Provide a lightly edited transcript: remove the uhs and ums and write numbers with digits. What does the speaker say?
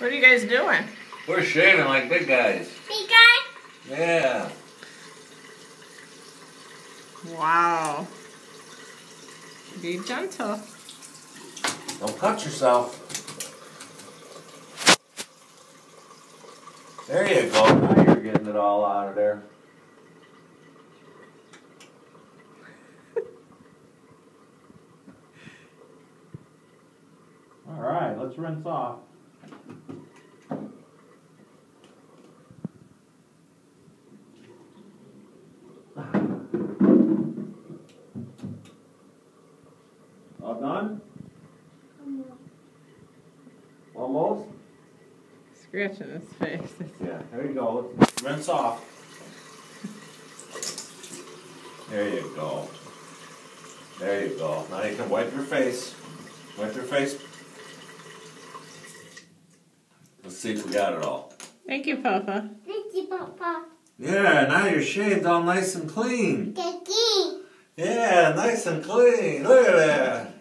What are you guys doing? We're shaving like big guys. Big guy? Yeah. Wow. Be gentle. Don't cut yourself. There you go. Now you're getting it all out of there. All right, let's rinse off. All done? Almost? Scratching his face. Yeah, there you go. Let's rinse off. There you go. There you go. Now you can wipe your face. Wipe your face. Let's see if we got it all. Thank you, Papa. Thank you, Papa. Yeah, now you're shaved all nice and clean. Thank you. Yeah, nice and clean. Look at that.